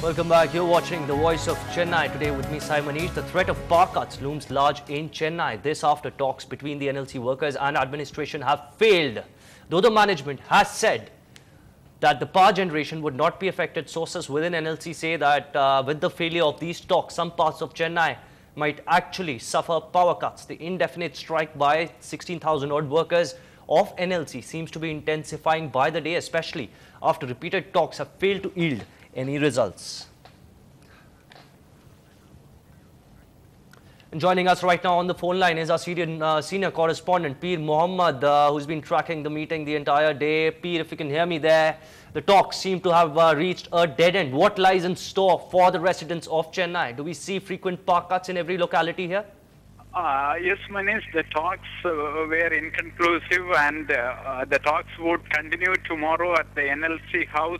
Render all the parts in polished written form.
Welcome back. You're watching The Voice of Chennai. Today with me, Manish. The threat of power cuts looms large in Chennai. This after talks between the NLC workers and administration have failed. Though the management has said that the power generation would not be affected, sources within NLC say that with the failure of these talks, some parts of Chennai might actually suffer power cuts. The indefinite strike by 16,000 odd workers of NLC seems to be intensifying by the day, especially after repeated talks have failed to yield any results. And joining us right now on the phone line is our senior correspondent Peer Mohammed, who's been tracking the meeting the entire day. Peer, if you can hear me there, the talks seem to have reached a dead end. What lies in store for the residents of Chennai? Do we see frequent power cuts in every locality here? Yes, Manish, the talks were inconclusive, and the talks would continue tomorrow at the NLC house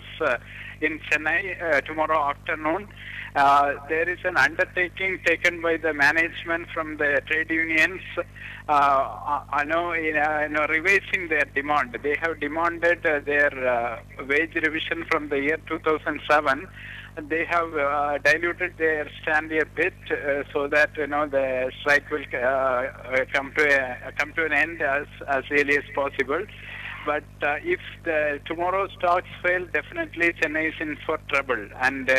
in Chennai tomorrow afternoon. There is an undertaking taken by the management from the trade unions, revising their demand. They have demanded their wage revision from the year 2007. They have diluted their stand a bit so that the strike will come to an end as early as possible. But if tomorrow's talks fail, definitely Chennai is in for trouble, and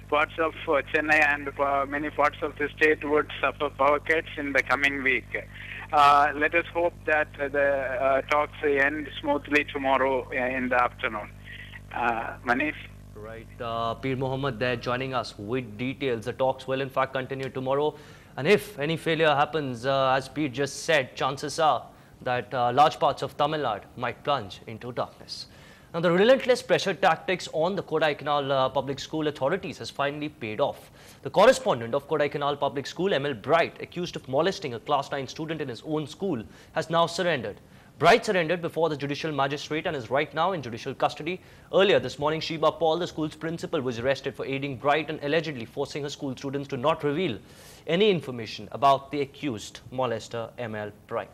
parts of Chennai and many parts of the state would suffer power cuts in the coming week. Let us hope that the talks end smoothly tomorrow in the afternoon. Manish? Right, Peer Mohammed there joining us with details. The talks will in fact continue tomorrow, and if any failure happens, as Peer just said, chances are that large parts of Tamil Nadu might plunge into darkness. Now, the relentless pressure tactics on the Kodaikanal Public School authorities has finally paid off. The correspondent of Kodaikanal Public School, ML Bright, accused of molesting a class 9 student in his own school, has now surrendered. Bright surrendered before the judicial magistrate and is right now in judicial custody. Earlier this morning, Sheba Paul, the school's principal, was arrested for aiding Bright and allegedly forcing her school students to not reveal any information about the accused molester, ML Bright.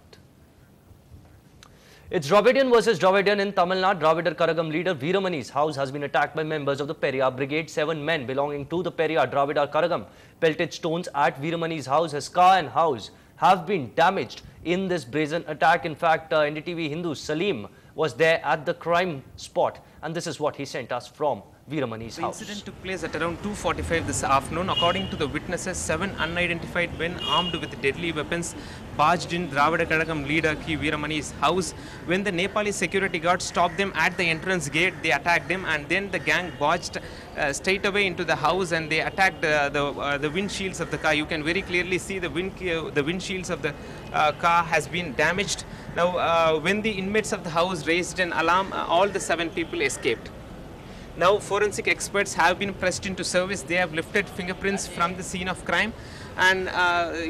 It's Dravidian versus Dravidian in Tamil Nadu. Dravidar Karagam leader Veeramani's house has been attacked by members of the Periyar Brigade. 7 men belonging to the Periyar Dravidar Karagam pelted stones at Veeramani's house. His car and house have been damaged in this brazen attack. In fact, NDTV Hindu Salim was there at the crime spot, and this is what he sent us from Veeramani's house. The incident took place at around 2:45 this afternoon. According to the witnesses, 7 unidentified men armed with deadly weapons barged in Dravida Kadakam leader K. Veeramani's house. When the Nepali security guards stopped them at the entrance gate, they attacked them, and then the gang barged straight away into the house and they attacked the windshields of the car. You can very clearly see the windshields of the car has been damaged. Now, when the inmates of the house raised an alarm, all the 7 people escaped. Now, forensic experts have been pressed into service. They have lifted fingerprints from the scene of crime, and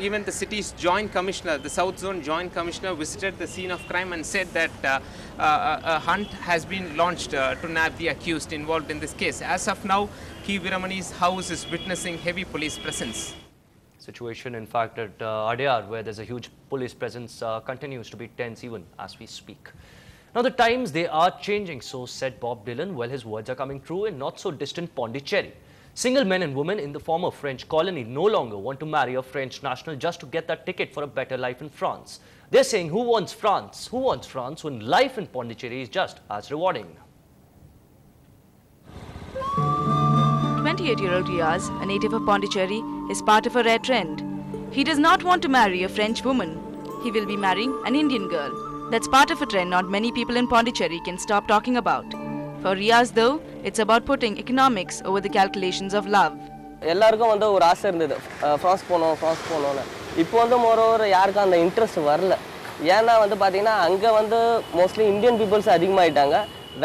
even the city's joint commissioner, the South Zone joint commissioner, visited the scene of crime and said that a hunt has been launched to nab the accused involved in this case. As of now, K. Veeramani's house is witnessing heavy police presence. Situation, in fact, at Adyar, where there's a huge police presence, continues to be tense even as we speak. Now, the times, they are changing, so said Bob Dylan. Well, his words are coming true in not so distant Pondicherry. Single men and women in the former French colony no longer want to marry a French national just to get that ticket for a better life in France. They're saying, who wants France? Who wants France when life in Pondicherry is just as rewarding? 28-year-old Riaz, a native of Pondicherry, is part of a rare trend. He does not want to marry a French woman. He will be marrying an Indian girl. That's part of a trend not many people in Pondicherry can stop talking about. For Riaz though, it's about putting economics over the calculations of love. எல்லாருக்கும் வந்து ஒரு ஆசை இருந்தது France போகணும்னு. இப்போ வந்து moreover யாருக்கும் அந்த இன்ட்ரெஸ்ட் வரல. ஏன்னா வந்து பார்த்தீங்கன்னா அங்கே வந்து மோஸ்ட்லி இந்தியன் பீப்புள்ஸ் அதிகமாகிட்டாங்க,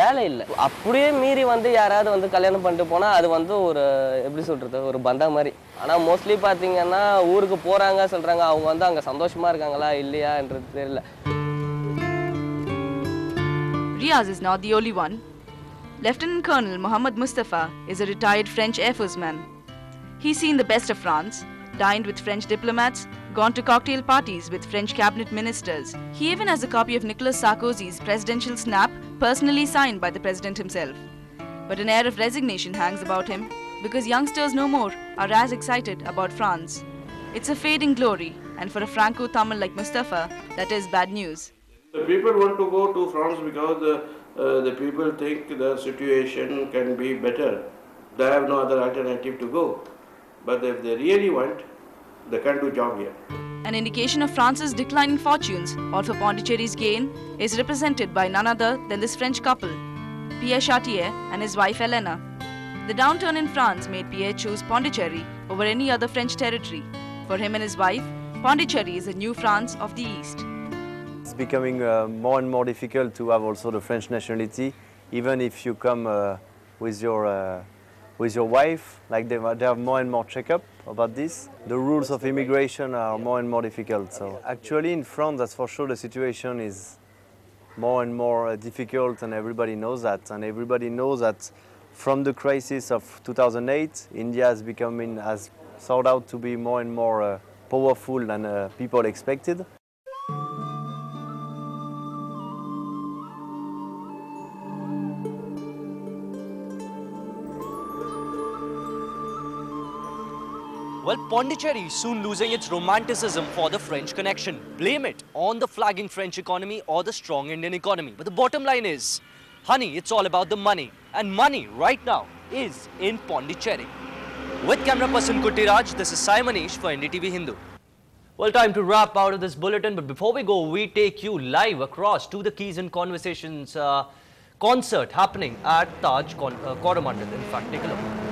வேலை இல்லை. அப்படியே மீறி வந்து யாராவது வந்து கல்யாணம் பண்ணிட்டு போனால் அது வந்து ஒரு எப்படி சொல்கிறது, ஒரு பந்தா மாதிரி. ஆனால் மோஸ்ட்லி பார்த்தீங்கன்னா ஊருக்கு போகிறாங்க சொல்கிறாங்க, அவங்க வந்து அங்கே சந்தோஷமாக இருக்காங்களா இல்லையான்றது தெரியல. Riaz is not the only one. Lieutenant Colonel Mohammad Mustafa is a retired French Air Force man. He's seen the best of France, dined with French diplomats, gone to cocktail parties with French cabinet ministers. He even has a copy of Nicolas Sarkozy's presidential snap personally signed by the president himself. But an air of resignation hangs about him because youngsters no more are as excited about France. It's a fading glory, and for a Franco-Tamil like Mustafa, that is bad news. The people want to go to France because the people think the situation can be better. They have no other alternative to go. But if they really want, they can do job here. An indication of France's declining fortunes, or for Pondicherry's gain, is represented by none other than this French couple, Pierre Chartier and his wife Elena. The downturn in France made Pierre choose Pondicherry over any other French territory. For him and his wife, Pondicherry is the new France of the East. It's becoming more and more difficult to have also the French nationality, even if you come with your wife. Like they have more and more checkup about this. The rules of immigration are more and more difficult. So actually in France, that's for sure, the situation is more and more difficult, and everybody knows that. And everybody knows that from the crisis of 2008, India has sought out to be more and more powerful than people expected. Well, Pondicherry is soon losing its romanticism for the French connection. Blame it on the flagging French economy or the strong Indian economy. But the bottom line is, honey, it's all about the money. And money right now is in Pondicherry. With camera person Kuttiraj, this is Sai Manish for NDTV Hindu. Well, time to wrap out of this bulletin. But before we go, we take you live across to the Keys and Conversations concert happening at Taj Coromandel. In fact, take a look.